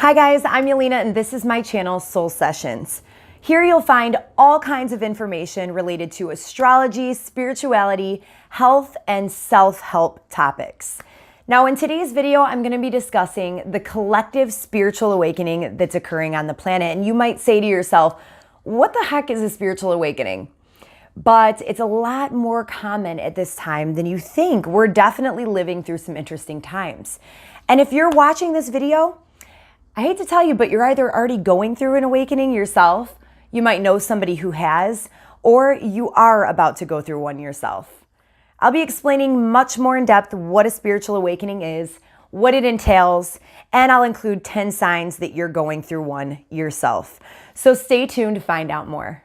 Hi guys, I'm Yelena and this is my channel, Soul Sessions. Here you'll find all kinds of information related to astrology, spirituality, health, and self-help topics. Now in today's video, I'm going to be discussing the collective spiritual awakening that's occurring on the planet. And you might say to yourself, what the heck is a spiritual awakening? But it's a lot more common at this time than you think. We're definitely living through some interesting times. And if you're watching this video, I hate to tell you, but you're either already going through an awakening yourself, you might know somebody who has, or you are about to go through one yourself. I'll be explaining much more in depth what a spiritual awakening is, what it entails, and I'll include 10 signs that you're going through one yourself. So stay tuned to find out more.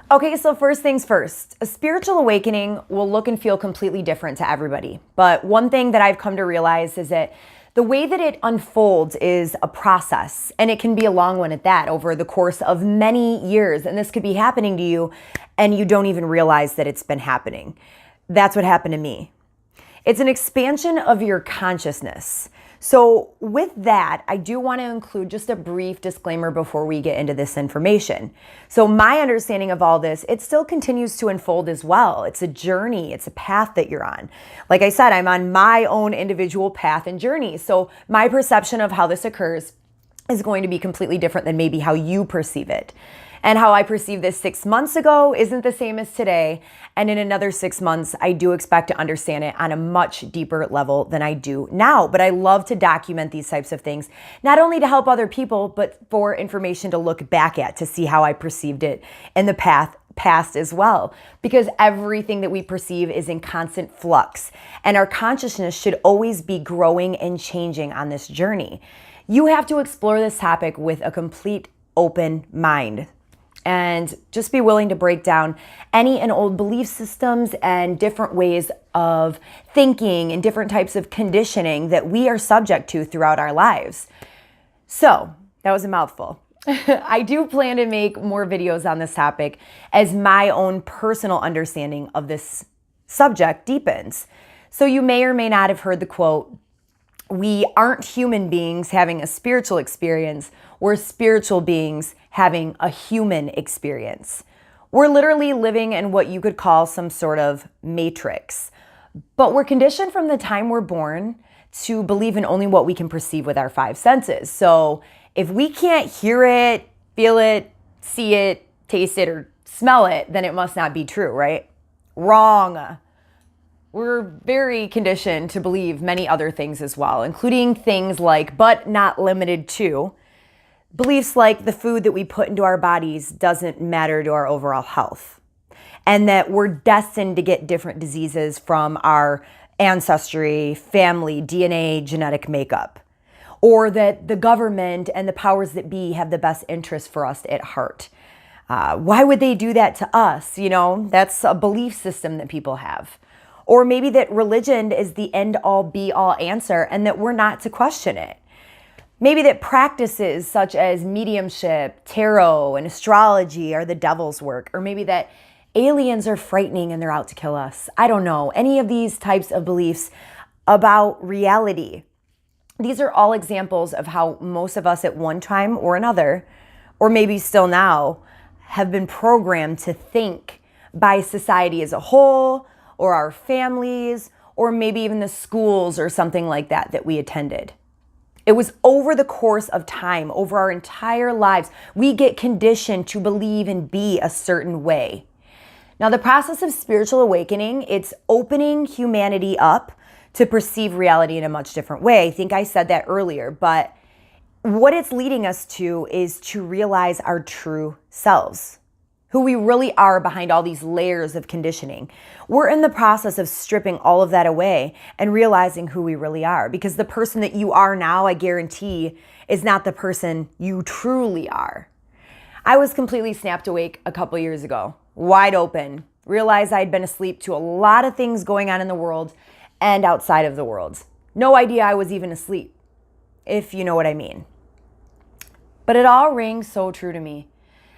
Okay, so first things first, a spiritual awakening will look and feel completely different to everybody. But one thing that I've come to realize is that the way that it unfolds is a process, and it can be a long one at that over the course of many years. And this could be happening to you and you don't even realize that it's been happening. That's what happened to me. It's an expansion of your consciousness. So with that, I do want to include just a brief disclaimer before we get into this information. So my understanding of all this, it still continues to unfold as well. It's a journey. It's a path that you're on. Like I said, I'm on my own individual path and journey. So my perception of how this occurs is going to be completely different than maybe how you perceive it. And how I perceived this 6 months ago isn't the same as today. And in another 6 months, I do expect to understand it on a much deeper level than I do now. But I love to document these types of things, not only to help other people, but for information to look back at, to see how I perceived it in the past as well. Because everything that we perceive is in constant flux. And our consciousness should always be growing and changing on this journey. You have to explore this topic with a complete open mind. And just be willing to break down any and old belief systems and different ways of thinking and different types of conditioning that we are subject to throughout our lives. So that was a mouthful. I do plan to make more videos on this topic as my own personal understanding of this subject deepens. So you may or may not have heard the quote, "We aren't human beings having a spiritual experience. We're spiritual beings having a human experience." We're literally living in what you could call some sort of matrix. But we're conditioned from the time we're born to believe in only what we can perceive with our five senses. So if we can't hear it, feel it, see it, taste it, or smell it, then it must not be true, right? Wrong. We're very conditioned to believe many other things as well, including things like, but not limited to, beliefs like the food that we put into our bodies doesn't matter to our overall health, and that we're destined to get different diseases from our ancestry, family, DNA, genetic makeup, or that the government and the powers that be have the best interest for us at heart. Why would they do that to us? You know, that's a belief system that people have. Or maybe that religion is the end-all, be-all answer and that we're not to question it. Maybe that practices such as mediumship, tarot, and astrology are the devil's work. Or maybe that aliens are frightening and they're out to kill us. I don't know. Any of these types of beliefs about reality. These are all examples of how most of us at one time or another, or maybe still now, have been programmed to think by society as a whole, or our families, or maybe even the schools or something like that that we attended. It was over the course of time, over our entire lives, we get conditioned to believe and be a certain way. Now, the process of spiritual awakening, it's opening humanity up to perceive reality in a much different way. I think I said that earlier, but what it's leading us to is to realize our true selves, who we really are behind all these layers of conditioning. We're in the process of stripping all of that away and realizing who we really are, because the person that you are now, I guarantee, is not the person you truly are. I was completely snapped awake a couple years ago, wide open, realized I'd been asleep to a lot of things going on in the world and outside of the world. No idea I was even asleep, if you know what I mean. But it all rang so true to me.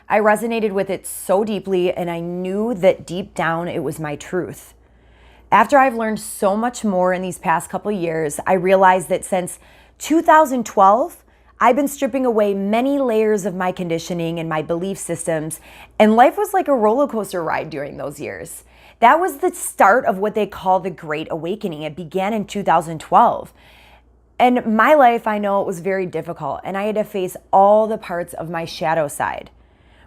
I resonated with it so deeply, and I knew that deep down it was my truth. After I've learned so much more in these past couple years, I realized that since 2012, I've been stripping away many layers of my conditioning and my belief systems, and life was like a roller coaster ride during those years. That was the start of what they call the Great Awakening. It began in 2012. And my life, I know it was very difficult, and I had to face all the parts of my shadow side,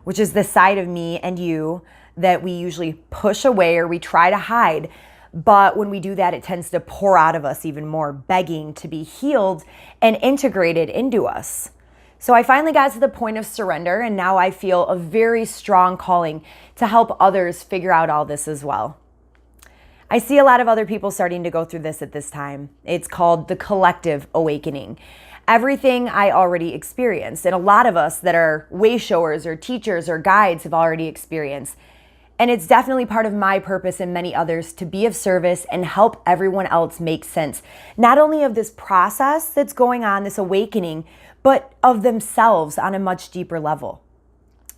which is the side of me and you that we usually push away or we try to hide. But when we do that, it tends to pour out of us even more, begging to be healed and integrated into us. So I finally got to the point of surrender, and now I feel a very strong calling to help others figure out all this as well. I see a lot of other people starting to go through this at this time. It's called the collective awakening. Everything I already experienced, and a lot of us that are way showers or teachers or guides have already experienced. And it's definitely part of my purpose and many others to be of service and help everyone else make sense, not only of this process that's going on, this awakening, but of themselves on a much deeper level.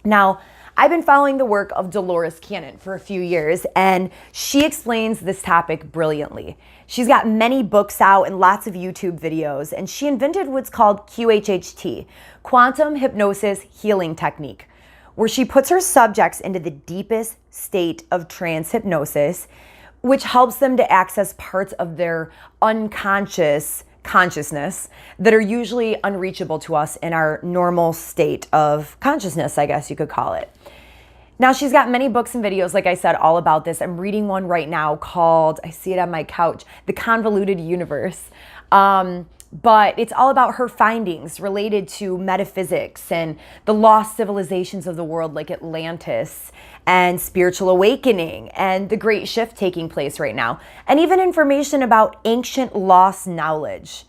Now, I've been following the work of Dolores Cannon for a few years, and she explains this topic brilliantly. She's got many books out and lots of YouTube videos, and she invented what's called QHHT, Quantum Hypnosis Healing Technique, where she puts her subjects into the deepest state of trance hypnosis, which helps them to access parts of their unconscious consciousness that are usually unreachable to us in our normal state of consciousness, I guess you could call it. Now, she's got many books and videos, like I said, all about this. I'm reading one right now called, I see it on my couch, The Convoluted Universe. But it's all about her findings related to metaphysics and the lost civilizations of the world like Atlantis and spiritual awakening and the great shift taking place right now, and even information about ancient lost knowledge.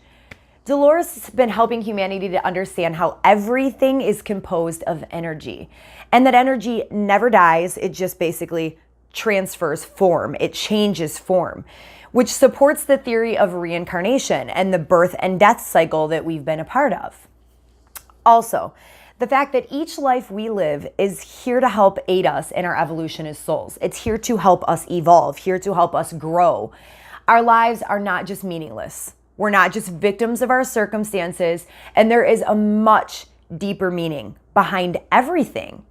Dolores has been helping humanity to understand how everything is composed of energy, and that energy never dies. It just basically transfers form. It changes form, which supports the theory of reincarnation and the birth and death cycle that we've been a part of. Also, the fact that each life we live is here to help aid us in our evolution as souls. It's here to help us evolve, here to help us grow. Our lives are not just meaningless. We're not just victims of our circumstances, and there is a much deeper meaning behind everything.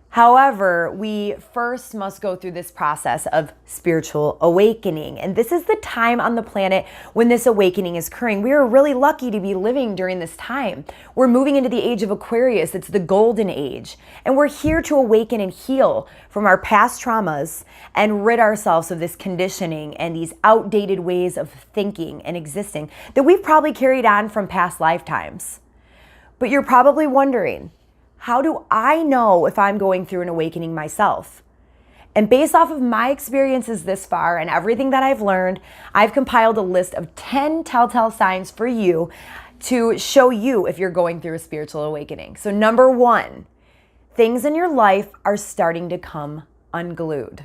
However, we first must go through this process of spiritual awakening. And this is the time on the planet when this awakening is occurring. We are really lucky to be living during this time. We're moving into the age of Aquarius. It's the golden age. And we're here to awaken and heal from our past traumas and rid ourselves of this conditioning and these outdated ways of thinking and existing that we've probably carried on from past lifetimes. But you're probably wondering, how do I know if I'm going through an awakening myself? And based off of my experiences this far and everything that I've learned, I've compiled a list of 10 telltale signs for you to show you if you're going through a spiritual awakening. So number 1, things in your life are starting to come unglued.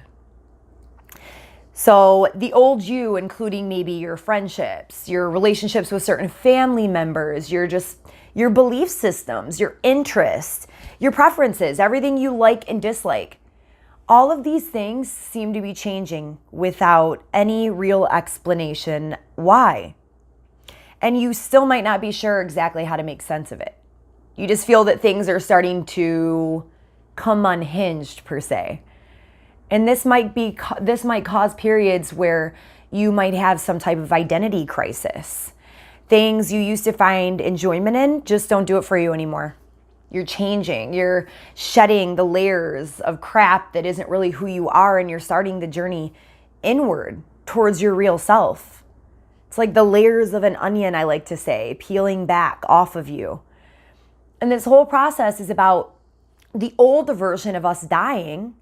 So the old you, including maybe your friendships, your relationships with certain family members, your belief systems, your interests, your preferences, everything you like and dislike. All of these things seem to be changing without any real explanation why. And you still might not be sure exactly how to make sense of it. You just feel that things are starting to come unhinged, per se. And this might cause periods where you might have some type of identity crisis. Things you used to find enjoyment in just don't do it for you anymore. You're changing. You're shedding the layers of crap that isn't really who you are, and you're starting the journey inward towards your real self. It's like the layers of an onion, I like to say, peeling back off of you. And this whole process is about the old version of us dying,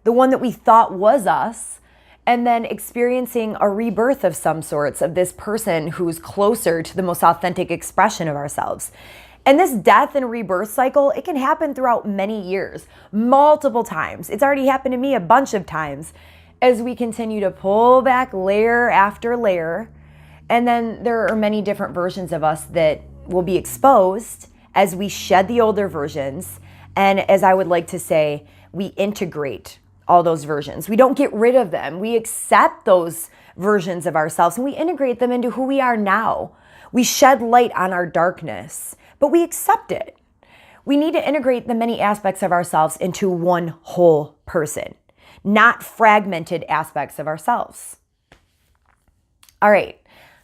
the one that we thought was us, and then experiencing a rebirth of some sorts of this person who's closer to the most authentic expression of ourselves. And this death and rebirth cycle, it can happen throughout many years, multiple times. It's already happened to me a bunch of times as we continue to pull back layer after layer. And then there are many different versions of us that will be exposed as we shed the older versions. And as I would like to say, we integrate all those versions. We don't get rid of them. We accept those versions of ourselves and we integrate them into who we are now. We shed light on our darkness, but we accept it. We need to integrate the many aspects of ourselves into one whole person, not fragmented aspects of ourselves. All right.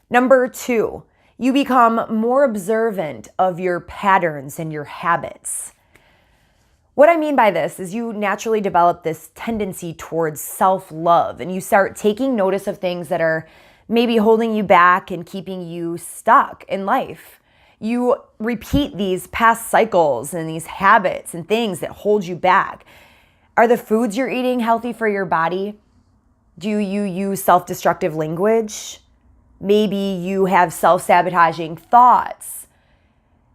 Number 2, you become more observant of your patterns and your habits. What I mean by this is you naturally develop this tendency towards self-love and you start taking notice of things that are maybe holding you back and keeping you stuck in life. You repeat these past cycles and these habits and things that hold you back. Are the foods you're eating healthy for your body? Do you use self-destructive language? Maybe you have self-sabotaging thoughts.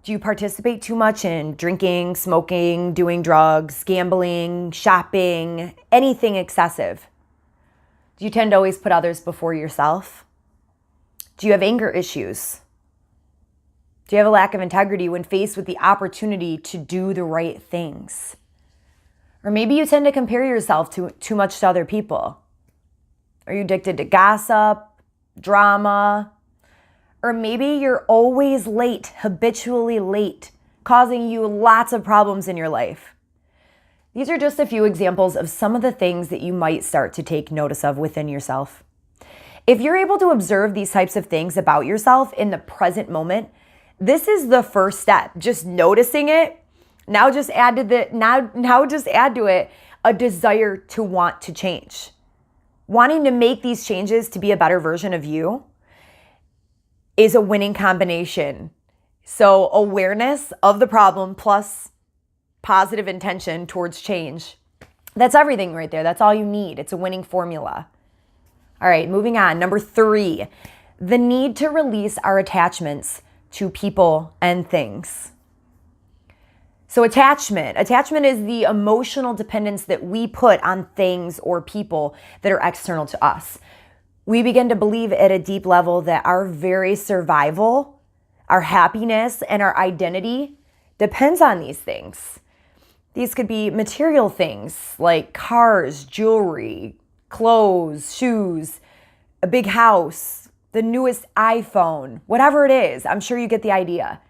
Do you participate too much in drinking, smoking, doing drugs, gambling, shopping, anything excessive? Do you tend to always put others before yourself? Do you have anger issues? Do you have a lack of integrity when faced with the opportunity to do the right things? Or maybe you tend to compare yourself too much to other people. Are you addicted to gossip, drama? Or maybe you're always late, habitually late, causing you lots of problems in your life. These are just a few examples of some of the things that you might start to take notice of within yourself. If you're able to observe these types of things about yourself in the present moment, this is the first step. Just noticing it. Now just add to it a desire to want to change. Wanting to make these changes to be a better version of you is a winning combination. So awareness of the problem plus positive intention towards change. That's everything right there. That's all you need. It's a winning formula. All right, moving on. Number 3, the need to release our attachments to people and things. So attachment is the emotional dependence that we put on things or people that are external to us. We begin to believe at a deep level that our very survival, our happiness, and our identity depends on these things. These could be material things like cars, jewelry, clothes, shoes, a big house, the newest iPhone, whatever it is. I'm sure you get the idea.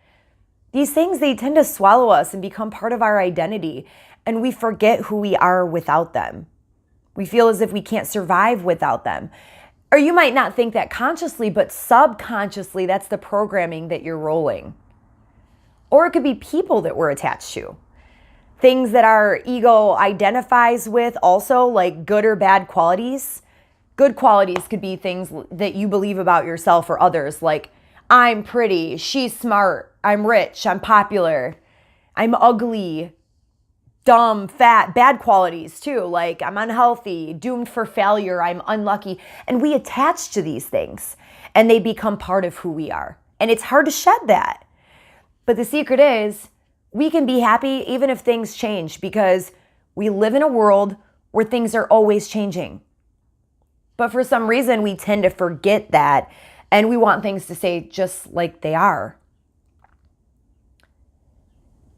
These things, they tend to swallow us and become part of our identity, and we forget who we are without them. We feel as if we can't survive without them. Or you might not think that consciously, but subconsciously, that's the programming that you're rolling. Or it could be people that we're attached to. Things that our ego identifies with also, like good or bad qualities. Good qualities could be things that you believe about yourself or others, like I'm pretty, she's smart, I'm rich, I'm popular, I'm ugly, dumb, fat. Bad qualities too, like I'm unhealthy, doomed for failure, I'm unlucky. And we attach to these things and they become part of who we are. And it's hard to shed that. But the secret is we can be happy even if things change, because we live in a world where things are always changing. But for some reason, we tend to forget that and we want things to stay just like they are.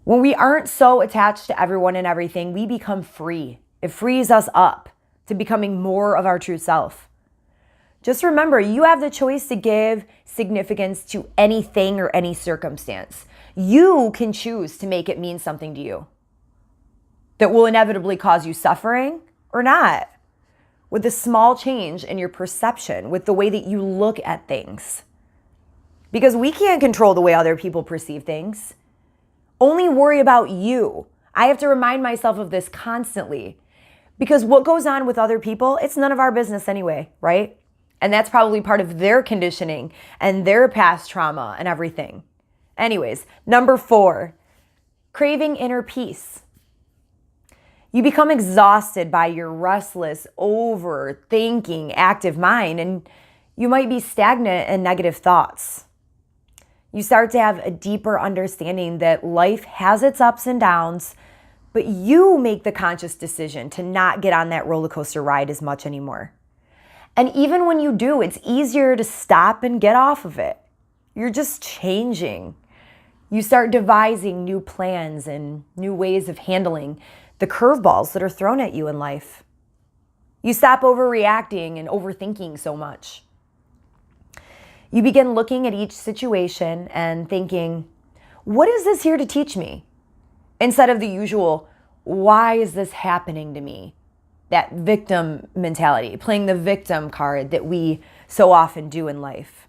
When we aren't so attached to everyone and everything, we become free. It frees us up to becoming more of our true self. Just remember, you have the choice to give significance to anything or any circumstance. You can choose to make it mean something to you that will inevitably cause you suffering or not. With a small change in your perception, with the way that you look at things. Because we can't control the way other people perceive things. Only worry about you. I have to remind myself of this constantly. Because what goes on with other people, it's none of our business anyway, right? And that's probably part of their conditioning and their past trauma and everything. Anyways, number 4, craving inner peace. You become exhausted by your restless, overthinking, active mind, and you might be stagnant in negative thoughts. You start to have a deeper understanding that life has its ups and downs, but you make the conscious decision to not get on that roller coaster ride as much anymore. And even when you do, it's easier to stop and get off of it. You're just changing. You start devising new plans and new ways of handling the curveballs that are thrown at you in life. You stop overreacting and overthinking so much. You begin looking at each situation and thinking, what is this here to teach me? Instead of the usual, why is this happening to me? That victim mentality, playing the victim card that we so often do in life.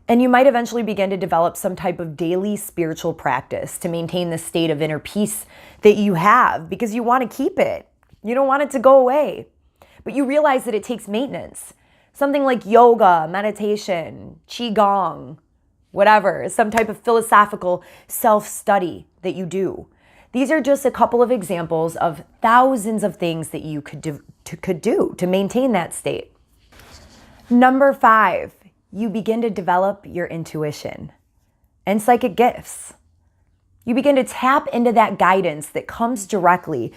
And you might eventually begin to develop some type of daily spiritual practice to maintain the state of inner peace that you have, because you want to keep it. You don't want it to go away. But you realize that it takes maintenance. Something like yoga, meditation, qigong, whatever, some type of philosophical self-study that you do. These are just a couple of examples of thousands of things that you could do to maintain that state. Number 5, you begin to develop your intuition and psychic gifts. You begin to tap into that guidance that comes directly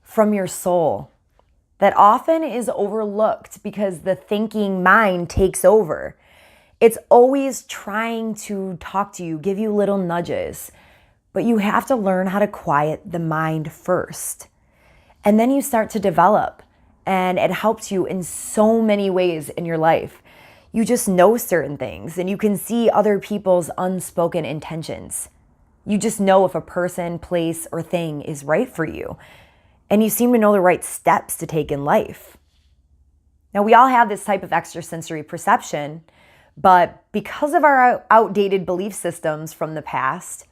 from your soul, that often is overlooked because the thinking mind takes over. It's always trying to talk to you, give you little nudges, but you have to learn how to quiet the mind first. And then you start to develop, and it helps you in so many ways in your life. You just know certain things, and you can see other people's unspoken intentions. You just know if a person, place, or thing is right for you. And you seem to know the right steps to take in life. Now, we all have this type of extrasensory perception, but because of our outdated belief systems from the past,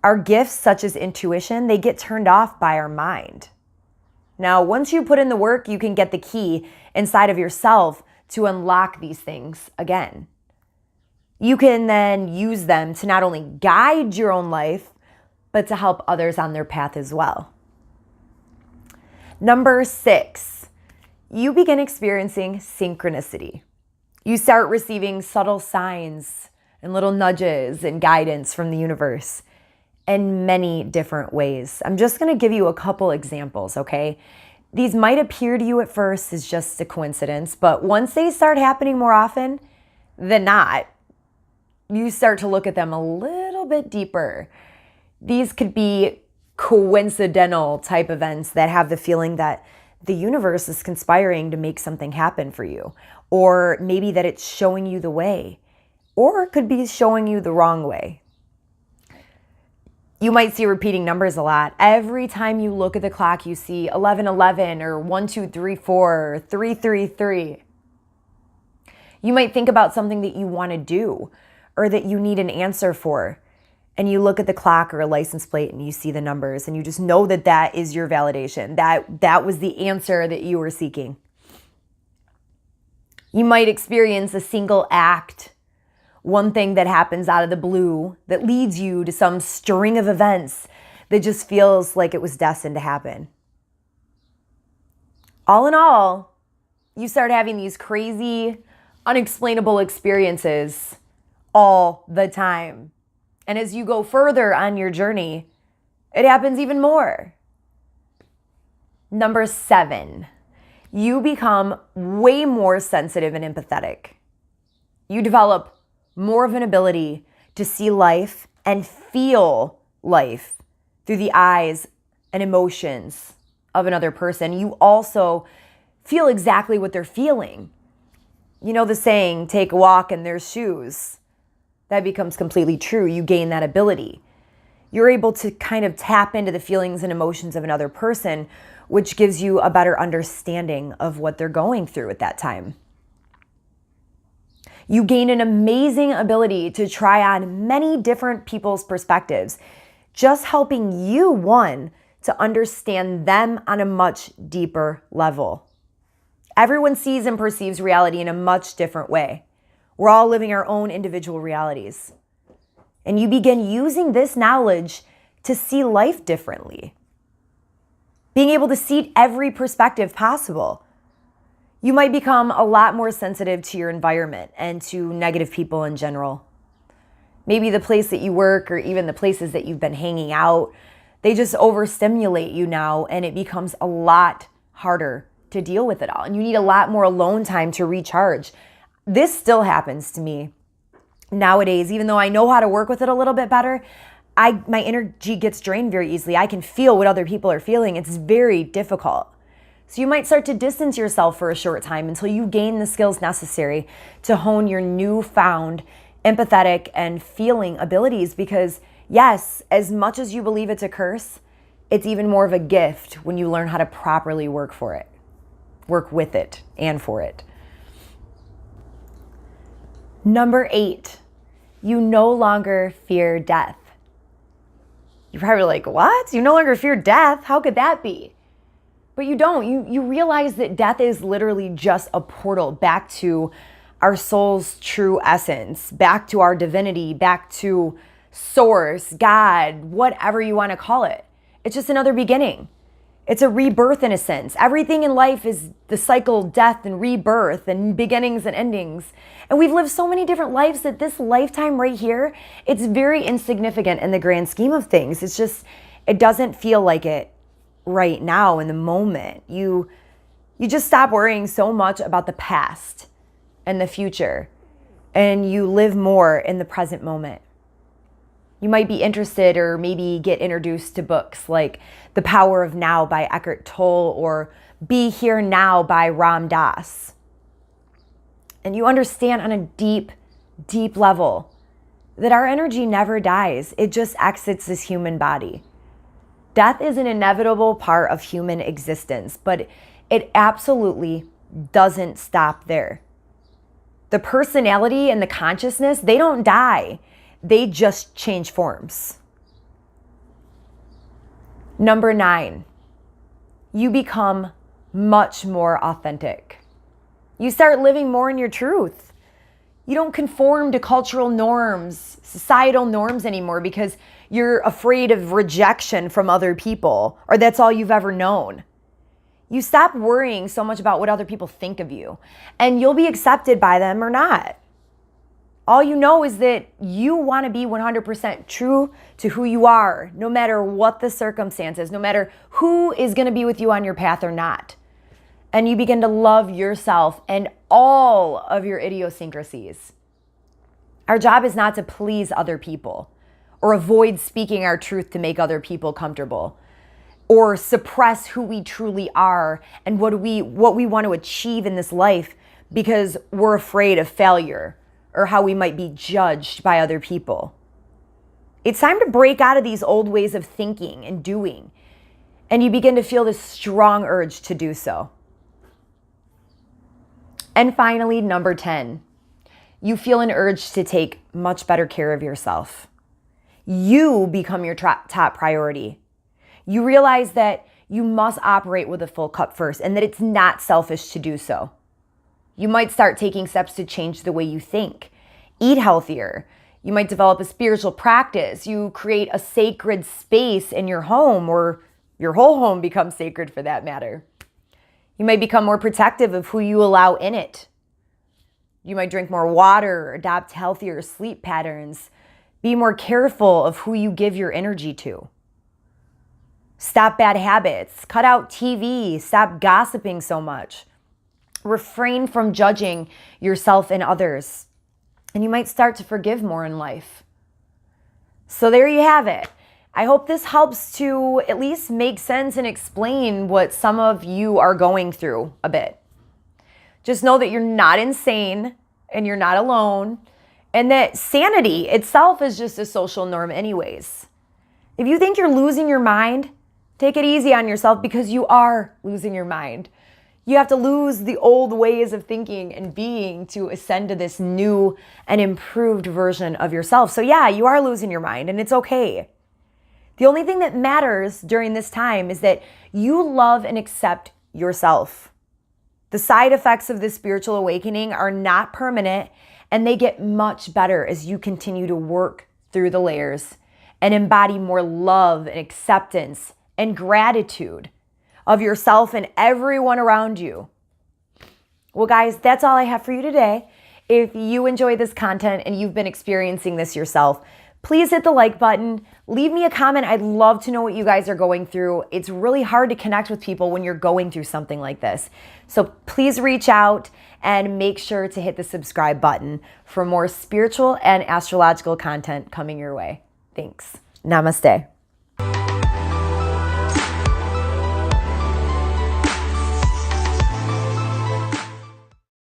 our gifts, such as intuition, they get turned off by our mind. Now, once you put in the work, you can get the key inside of yourself to unlock these things again. You can then use them to not only guide your own life, but to help others on their path as well. Number 6, you begin experiencing synchronicity. You start receiving subtle signs and little nudges and guidance from the universe in many different ways. I'm just going to give you a couple examples, okay? These might appear to you at first as just a coincidence, but once they start happening more often than not, you start to look at them a little bit deeper. These could be coincidental type events that have the feeling that the universe is conspiring to make something happen for you, or maybe that it's showing you the way, or it could be showing you the wrong way. You might see repeating numbers a lot. Every time you look at the clock, you see 1111 or 1234 or 333. You might think about something that you want to do or that you need an answer for, and you look at the clock or a license plate and you see the numbers, and you just know that that is your validation, that was the answer that you were seeking. You might experience a single act, one thing that happens out of the blue that leads you to some string of events that just feels like it was destined to happen. All in all, you start having these crazy, unexplainable experiences all the time. And as you go further on your journey, it happens even more. Number 7, you become way more sensitive and empathetic. You develop more of an ability to see life and feel life through the eyes and emotions of another person. You also feel exactly what they're feeling. You know the saying, take a walk in their shoes. That becomes completely true. You gain that ability. You're able to kind of tap into the feelings and emotions of another person, which gives you a better understanding of what they're going through at that time. You gain an amazing ability to try on many different people's perspectives, just helping you, one, to understand them on a much deeper level. Everyone sees and perceives reality in a much different way. We're all living our own individual realities. And you begin using this knowledge to see life differently. Being able to see every perspective possible. You might become a lot more sensitive to your environment and to negative people in general. Maybe the place that you work or even the places that you've been hanging out, they just overstimulate you now, and it becomes a lot harder to deal with it all. And you need a lot more alone time to recharge. This still happens to me nowadays, even though I know how to work with it a little bit better. My energy gets drained very easily. I can feel what other people are feeling. It's very difficult. So you might start to distance yourself for a short time until you gain the skills necessary to hone your newfound empathetic and feeling abilities. Because yes, as much as you believe it's a curse, it's even more of a gift when you learn how to properly work with it and for it. Number 8, you no longer fear death. You're probably like, what? You no longer fear death? How could that be? But you don't. You realize that death is literally just a portal back to our soul's true essence, back to our divinity, back to source, God, whatever you want to call it. It's just another beginning. It's a rebirth in a sense. Everything in life is the cycle, death and rebirth and beginnings and endings. And we've lived so many different lives that this lifetime right here, it's very insignificant in the grand scheme of things. It's just, it doesn't feel like it right now in the moment. You just stop worrying so much about the past and the future, and you live more in the present moment. You might be interested or maybe get introduced to books like The Power of Now by Eckhart Tolle or Be Here Now by Ram Dass. And you understand on a deep, deep level that our energy never dies. It just exits this human body. Death is an inevitable part of human existence, but it absolutely doesn't stop there. The personality and the consciousness, they don't die. They just change forms. Number 9, you become much more authentic. You start living more in your truth. You don't conform to cultural norms, societal norms anymore because you're afraid of rejection from other people, or that's all you've ever known. You stop worrying so much about what other people think of you, and you'll be accepted by them or not. All you know is that you want to be 100% true to who you are, no matter what the circumstances, no matter who is going to be with you on your path or not. And you begin to love yourself and all of your idiosyncrasies. Our job is not to please other people or avoid speaking our truth to make other people comfortable or suppress who we truly are and what we want to achieve in this life because we're afraid of failure or how we might be judged by other people. It's time to break out of these old ways of thinking and doing, and you begin to feel this strong urge to do so. And finally, number 10, you feel an urge to take much better care of yourself. You become your top priority. You realize that you must operate with a full cup first and that it's not selfish to do so. You might start taking steps to change the way you think, eat healthier. You might develop a spiritual practice. You create a sacred space in your home, or your whole home becomes sacred for that matter. You might become more protective of who you allow in it. You might drink more water, adopt healthier sleep patterns, be more careful of who you give your energy to. Stop bad habits, cut out TV, stop gossiping so much. Refrain from judging yourself and others. And you might start to forgive more in life. So there you have it. I hope this helps to at least make sense and explain what some of you are going through a bit. Just know that you're not insane and you're not alone, and that sanity itself is just a social norm anyways. If you think you're losing your mind, take it easy on yourself because you are losing your mind. You have to lose the old ways of thinking and being to ascend to this new and improved version of yourself. So yeah, you are losing your mind, and it's okay. The only thing that matters during this time is that you love and accept yourself. The side effects of this spiritual awakening are not permanent, and they get much better as you continue to work through the layers and embody more love and acceptance and gratitude of yourself and everyone around you. Well, guys, that's all I have for you today. If you enjoy this content and you've been experiencing this yourself, please hit the like button. Leave me a comment. I'd love to know what you guys are going through. It's really hard to connect with people when you're going through something like this. So please reach out and make sure to hit the subscribe button for more spiritual and astrological content coming your way. Thanks. Namaste.